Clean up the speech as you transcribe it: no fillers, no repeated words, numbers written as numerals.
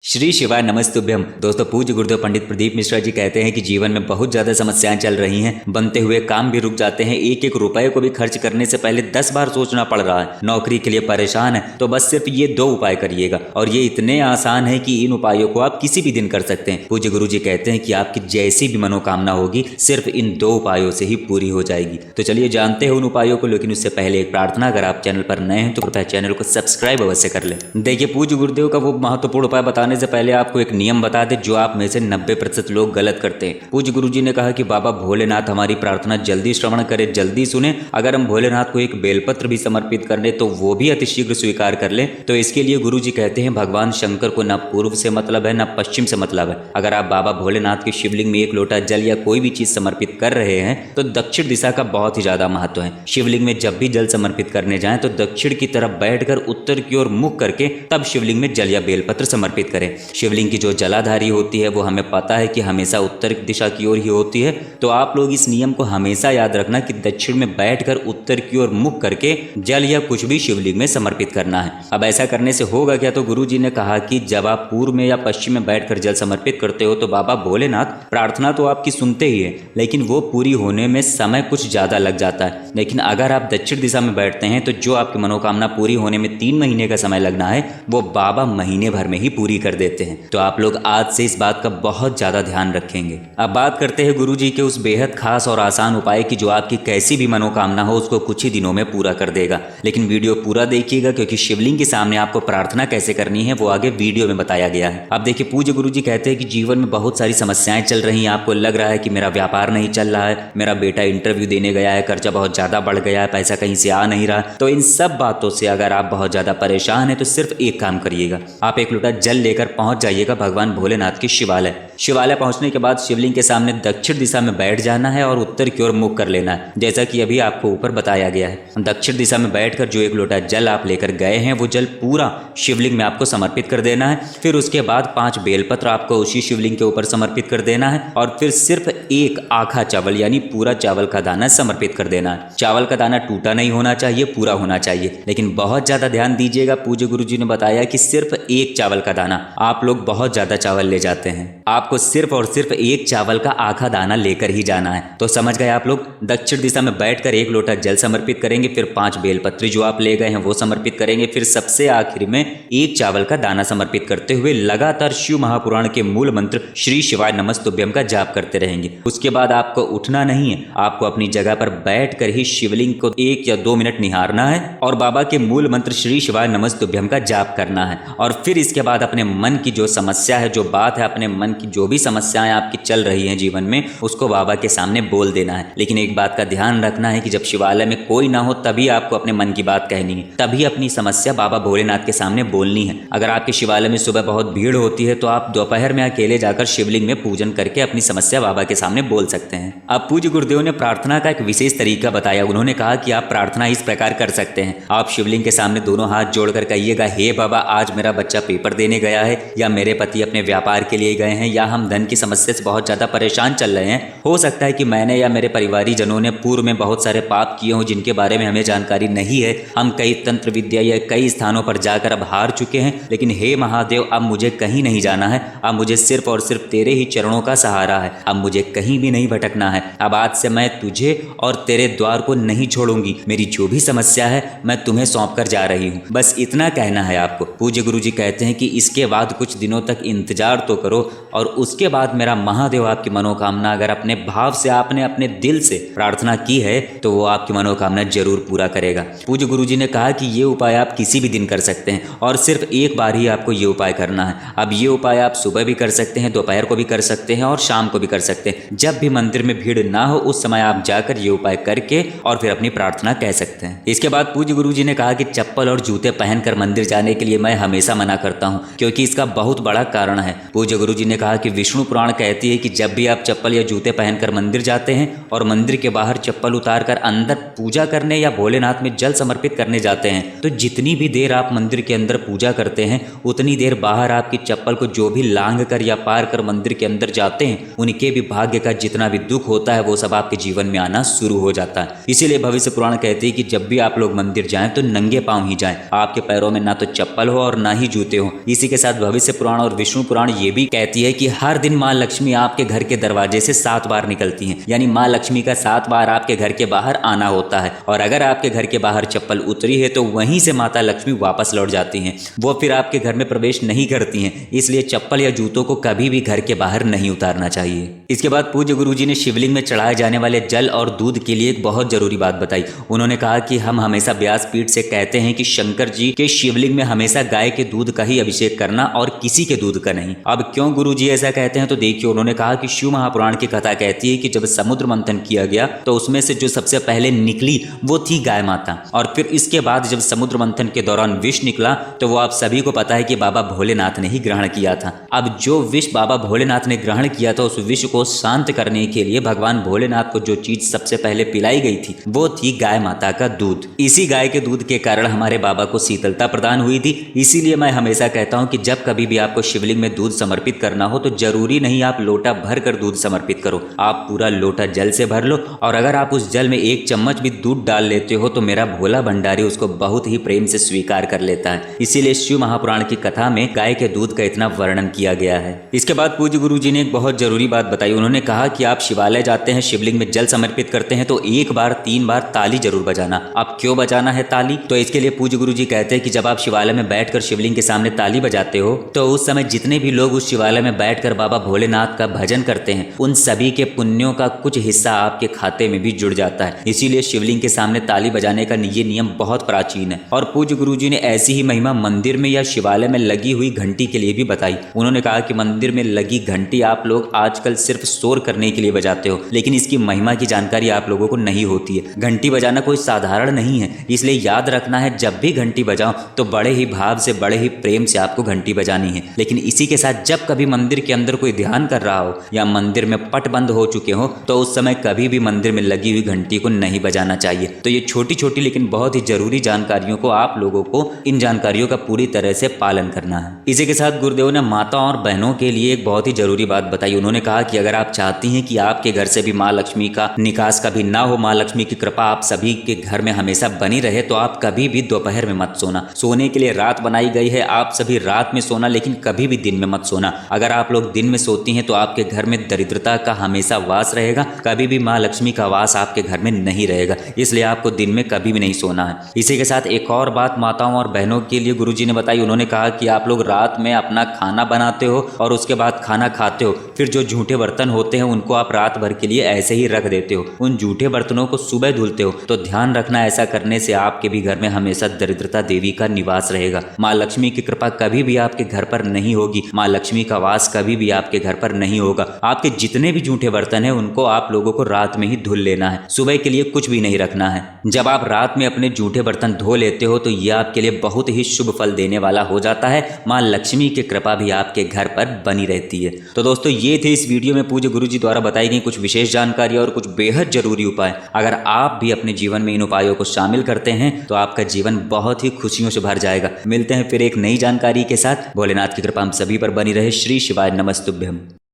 श्री शिवाय नमस्तुभ्यम। दोस्तों, पूज्य गुरुदेव पंडित प्रदीप मिश्रा जी कहते हैं कि जीवन में बहुत ज़्यादा समस्याएं चल रही हैं, बनते हुए काम भी रुक जाते हैं, एक एक रुपए को भी खर्च करने से पहले 10 बार सोचना पड़ रहा है, नौकरी के लिए परेशान है, तो बस सिर्फ ये 2 उपाय करिएगा और ये इतने आसान है कि इन उपायों को आप किसी भी दिन कर सकते हैं। पूज्य गुरु जी कहते हैं कि आपकी जैसी भी मनोकामना होगी सिर्फ इन 2 उपायों से ही पूरी हो जाएगी। तो चलिए जानते हैं उन उपायों को, लेकिन उससे पहले एक प्रार्थना, अगर आप चैनल पर नए हैं तो कृपया चैनल को सब्सक्राइब अवश्य कर लें। देखिए, पूज्य गुरुदेव का वो महत्वपूर्ण उपाय बताने से पहले आपको एक नियम बता दे जो आप में से 90% लोग गलत करते हैं। पूज्य गुरुजी ने कहा कि बाबा भोलेनाथ हमारी प्रार्थना जल्दी श्रवण करे, जल्दी सुने। अगर हम भोलेनाथ को एक बेलपत्र भी समर्पित कर ले तो वो भी अतिशीघ्र स्वीकार कर ले। तो इसके लिए गुरुजी कहते हैं भगवान शंकर को न पूर्व से मतलब है न पश्चिम से मतलब है। अगर आप बाबा भोलेनाथ के शिवलिंग में 1 लोटा जल या कोई भी चीज समर्पित कर रहे हैं तो दक्षिण दिशा का बहुत ही ज्यादा महत्व है। शिवलिंग में जब भी जल समर्पित करने जाएं तो दक्षिण की तरफ बैठकर उत्तर की ओर मुख करके तब शिवलिंग में जल या बेलपत्र समर्पित करें। शिवलिंग की जो जलाधारी होती है वो हमें पता है कि हमेशा उत्तर दिशा की ओर ही होती है, तो आप लोग इस नियम को हमेशा याद रखना कि दक्षिण में बैठकर उत्तर की ओर मुख करके जल या कुछ भी शिवलिंग में समर्पित करना है। अब ऐसा करने से होगा क्या? तो गुरुजी ने कहा कि जब आप पूर्व में या पश्चिम में बैठकर जल समर्पित करते हो तो बाबा भोलेनाथ प्रार्थना तो आपकी सुनते ही है, लेकिन वो पूरी होने में समय कुछ ज्यादा लग जाता है। लेकिन अगर आप दक्षिण दिशा में बैठते हैं तो जो आपकी मनोकामना पूरी होने में 3 महीने का समय लगना है वो बाबा महीने भर में ही पूरी कर देते हैं। तो आप लोग आज से इस बात का बहुत ज्यादा ध्यान रखेंगे। अब बात करते हैं गुरुजी के उस बेहद खास और आसान उपाय की जो आपकी कैसी भी मनोकामना हो उसको कुछ ही दिनों में पूरा कर देगा। लेकिन वीडियो पूरा देखिएगा क्योंकि शिवलिंग के सामने आपको प्रार्थना कैसे करनी है वो आगे वीडियो में बताया गया है। अब देखिए, पूज्य गुरुजी कहते हैं कि जीवन में बहुत सारी समस्याएं चल रही हैं। आपको लग रहा है कि मेरा व्यापार नहीं चल रहा है, मेरा बेटा इंटरव्यू देने गया है, कर्जा बहुत ज्यादा बढ़ गया है, पैसा कहीं से आ नहीं रहा। तो इन सब बातों से अगर आप बहुत ज्यादा परेशान है तो सिर्फ एक काम करिएगा, आप 1 लोटा जल लेकर पहुंच जाइएगा भगवान भोलेनाथ के शिवालय पहुंचने के बाद शिवलिंग के सामने दक्षिण दिशा में बैठ जाना है और उत्तर की ओर मुख कर लेना है, जैसा कि अभी आपको ऊपर बताया गया है। दक्षिण दिशा में बैठकर जो 1 लोटा जल आप लेकर गए हैं वो जल पूरा शिवलिंग में आपको समर्पित कर देना है। फिर उसके बाद 5 बेलपत्र आपको उसी शिवलिंग के ऊपर समर्पित कर देना है और फिर सिर्फ 1 आखा चावल यानी पूरा चावल का दाना समर्पित कर देना है। चावल का दाना टूटा नहीं होना चाहिए, पूरा होना चाहिए। लेकिन बहुत ज्यादा ध्यान दीजिएगा, पूज्य गुरुजी ने बताया कि सिर्फ 1 चावल का दाना। आप लोग बहुत ज्यादा चावल ले जाते हैं, आपको सिर्फ और सिर्फ 1 चावल का आखा दाना लेकर ही जाना है। तो समझ गए आप लोग। दक्षिण दिशा में बैठकर 1 लोटा जल समर्पित करेंगे, फिर 5 बेलपत्री जो आप ले गए हैं वो समर्पित करेंगे, फिर सबसे आखिर में 1 चावल का दाना समर्पित करते हुए लगातार शिव महापुराण के मूल मंत्र श्री शिवाय नमस्तुभ्यम का जाप करते रहेंगे। उसके बाद आपको उठना नहीं है, आपको अपनी जगह पर बैठकर ही शिवलिंग को 1 या 2 मिनट निहारना है और बाबा के मूल मंत्र श्री शिवाय नमस्तुभ्यम का जाप करना है। और फिर इसके बाद अपने मन की जो समस्या है, जो बात है, अपने मन की जो भी समस्याएं आपकी चल रही हैं जीवन में, उसको बाबा के सामने बोल देना है। लेकिन एक बात का ध्यान रखना है कि जब शिवालय में कोई ना हो तभी आपको अपने मन की बात कहनी है, तभी अपनी समस्या बाबा भोलेनाथ के सामने बोलनी है। अगर आपके शिवालय में सुबह बहुत भीड़ होती है तो आप दोपहर में अकेले जाकर शिवलिंग में पूजन करके अपनी समस्या बाबा के सामने बोल सकते हैं। अब पूज्य गुरुदेव ने प्रार्थना का एक विशेष तरीका बताया। उन्होंने कहा कि आप प्रार्थना इस प्रकार कर सकते हैं, आप शिवलिंग के सामने दोनों हाथ जोड़कर कहिएगा, हे बाबा, आज मेरा बच्चा पेपर देने गया है, या मेरे पति अपने व्यापार के लिए गए हैं, या हम धन की समस्या से बहुत ज्यादा परेशान चल रहे हैं। हो सकता है कि मैंने या मेरे परिवारी जनों ने पूर्व में बहुत सारे पाप किए हों जिनके बारे में हमें जानकारी नहीं है। हम कई तंत्र विद्या या कई स्थानों पर जाकर अब हार चुके हैं, लेकिन हे महादेव, अब मुझे कहीं नहीं जाना है, अब मुझे सिर्फ और सिर्फ तेरे ही चरणों का सहारा है, अब मुझे कहीं भी नहीं भटकना है। अब आज से मैं तुझे और तेरे द्वार को नहीं छोड़ूंगी, मेरी जो भी समस्या है मैं तुम्हें सौंप कर जा रही हूँ। बस इतना कहना है आपको। पूज्य गुरुजी कहते हैं कि इसके बाद कुछ दिनों तक इंतजार तो करो और उसके बाद मेरा महादेव आपकी मनोकामना, अगर अपने भाव से आपने अपने दिल से प्रार्थना की है तो वो आपकी मनोकामना जरूर पूरा करेगा। पूज्य गुरुजी ने कहा कि ये उपाय आप किसी भी दिन कर सकते हैं और सिर्फ एक बार ही आपको ये उपाय करना है। अब ये उपाय आप सुबह भी कर सकते हैं, दोपहर को भी कर सकते हैं और शाम को भी कर सकते हैं। जब भी मंदिर में भीड़ ना हो उस समय आप जाकर ये उपाय करके और फिर अपनी प्रार्थना कह सकते हैं। इसके बाद पूज्य गुरुजी ने कहा कि चप्पल और जूते पहनकर मंदिर जाने के लिए मैं हमेशा मना करता हूँ, क्योंकि इसका बहुत बड़ा कारण है। पूज्य गुरुजी ने कहा कि विष्णु पुराण कहती है कि जब भी आप चप्पल या जूते पहनकर मंदिर जाते हैं और मंदिर के बाहर चप्पल उतारकर अंदर पूजा करने या भोलेनाथ में जल समर्पित करने जाते हैं, तो जितनी भी देर आप मंदिर के अंदर पूजा करते हैं उतनी देर बाहर आपकी चप्पल को जो भी लांघ कर या पार कर मंदिर के अंदर जाते हैं, उनके भी भाग्य का जितना भी दुख होता है वो सब आपके जीवन में आना शुरू हो जाता है। इसीलिए भविष्य पुराण कहते हैं कि जब भी आप लोग मंदिर जाएं तो नंगे पांव ही जाएं, आपके पैरों में ना तो चप्पल हो और ना ही जूते हो। इसी के साथ भविष्य पुराण और विष्णु पुराण ये भी कहती है कि हर दिन माँ लक्ष्मी आपके घर के दरवाजे से 7 बार निकलती हैं, यानी माँ लक्ष्मी का 7 बार आपके घर के बाहर आना होता है। और अगर आपके घर के बाहर चप्पल उतरी है तो वहीं से माता लक्ष्मी वापस लौट जाती हैं, वो फिर आपके घर में प्रवेश नहीं करती हैं। इसलिए चप्पल या जूतों को कभी भी घर के बाहर नहीं उतारना चाहिए। इसके बाद पूज्य गुरुजी ने शिवलिंग में चढ़ाए जाने वाले जल और दूध के लिए एक बहुत जरूरी बात बताई। उन्होंने कहा कि हम हमेशा व्यासपीठ से कहते हैं कि शंकर जी के शिवलिंग में हमेशा गाय के दूध का ही अभिषेक करना और किसी के दूध का नहीं। अब क्यों गुरुजी ऐसा कहते हैं, तो देखिए उन्होंने कहा कि शिव महापुराण की कथा कहती है कि जब समुद्र मंथन किया गया तो उसमें से जो सबसे पहले निकली वो थी गाय माता, और फिर इसके बाद जब समुद्र मंथन के दौरान विष निकला तो वो आप सभी को पता है कि बाबा भोलेनाथ ने ही ग्रहण किया था। अब जो विष बाबा भोलेनाथ ने ग्रहण किया था उस विष को शांत करने के लिए भगवान भोलेनाथ को जो चीज सबसे पहले पिलाई गई थी वो थी गाय माता का दूध। इसी गाय के दूध के कारण हमारे बाबा को शीतलता प्रदान हुई थी। इसीलिए मैं हमेशा कहता हूं कि जब कभी भी आपको शिवलिंग में दूध समर्पित करना हो तो जरूरी नहीं आप लोटा भर कर दूध समर्पित करो, आप पूरा लोटा जल से भर लो, और अगर आप उस जल में 1 चम्मच भी दूध डाल लेते हो तो मेरा भोला भंडारी उसको बहुत ही प्रेम से स्वीकार कर लेता है। इसीलिए शिव महापुराण की कथा में गाय के दूध का इतना वर्णन किया गया है। इसके बाद पूज्य गुरु जी ने एक बहुत जरूरी बात बताई। उन्होंने कहा कि आप शिवालय जाते हैं, शिवलिंग में जल समर्पित करते हैं तो 1 बार 3 बार ताली जरूर बजाना। अब क्यों बजाना है ताली, तो इसके लिए पूज्य गुरु जी कहते हैं कि जब आप शिवालय में बैठकर शिवलिंग के सामने ताली बजाते हो तो उस समय जितने भी लोग उस शिवालय में बैठकर बाबा भोलेनाथ का भजन करते हैं उन सभी के पुण्यों का कुछ हिस्सा आपके खाते में भी जुड़ जाता है। इसीलिए शिवलिंग के सामने ताली बजाने का ये नियम बहुत प्राचीन है। और पूज्य गुरु जी ने ऐसी ही महिमा मंदिर में या शिवालय में लगी हुई घंटी के लिए भी बताई। उन्होंने कहा कि मंदिर में लगी घंटी आप लोग आजकल सिर्फ शोर करने के लिए बजाते हो, लेकिन इसकी महिमा की जानकारी आप लोगों को नहीं होती है। घंटी बजाना कोई साधारण नहीं है, इसलिए याद रखना है जब भी घंटी बजाओ तो बड़े ही भाव से बड़े ही प्रेम से आपको घंटी बजानी है। लेकिन इसी के साथ जब कभी मंदिर के अंदर कोई ध्यान कर रहा हो या मंदिर में पट बंद हो चुके हो तो उस समय कभी भी मंदिर में लगी हुई घंटी को नहीं बजाना चाहिए। तो ये छोटी छोटी लेकिन बहुत ही जरूरी जानकारियों को आप लोगों को इन जानकारियों का पूरी तरह से पालन करना है। इसी के साथ गुरुदेव ने माताओं और बहनों के लिए एक बहुत ही जरूरी बात बताई। उन्होंने कहा कि अगर आप चाहती हैं कि आपके घर से भी माँ लक्ष्मी का निकास कभी ना हो, माँ लक्ष्मी की कृपा आप सभी के घर में हमेशा बनी रहे, तो आप कभी भी दोपहर में मत सोना। सोने के लिए रात बनाई गई है, आप सभी रात में सोना, लेकिन कभी भी दिन में मत सोना। अगर आप लोग दिन में सोती हैं तो आपके घर में दरिद्रता का हमेशा वास रहेगा, कभी भी माँ लक्ष्मी का वास आपके घर में नहीं रहेगा। इसलिए आपको दिन में कभी भी नहीं सोना है। इसी के साथ एक और बात माताओं और बहनों के लिए गुरुजी ने बताई। उन्होंने कहा कि आप लोग रात में अपना खाना बनाते हो और उसके बाद खाना खाते हो, फिर जो झूठे बर्तन होते हैं उनको आप रात भर के लिए ऐसे ही रख देते हो, उन झूठे बर्तनों को सुबह धुलते हो। तो ध्यान रखना, ऐसा करने से आपके भी घर में हमेशा दरिद्रता देवी का निवास रहेगा। माँ लक्ष्मी की कृपा कभी भी आपके घर पर नहीं होगी, माँ लक्ष्मी का वास कभी भी आपके घर पर नहीं होगा। आपके जितने भी झूठे बर्तन हैं उनको आप लोगों को रात में ही धुल लेना है, सुबह के लिए कुछ भी नहीं रखना है। जब आप रात में अपने झूठे बर्तन धो लेते हो तो यह आपके लिए बहुत ही शुभ फल देने वाला हो जाता है। माँ लक्ष्मी की कृपा भी आपके घर पर बनी रहती है। तो दोस्तों ये थे इस वीडियो में पूज्य गुरु जी द्वारा बताई गई कुछ विशेष जानकारी और कुछ बेहद जरूरी उपाय। अगर आप भी अपने जीवन में इन उपायों को शामिल करते हैं तो आपका जीवन बहुत ही खुशियों से भर जाएगा। मिलते हैं फिर एक नई जानकारी के साथ। भोलेनाथ की कृपा हम सभी पर बनी रहे। श्री शिवाय नमस्तुभ्यम।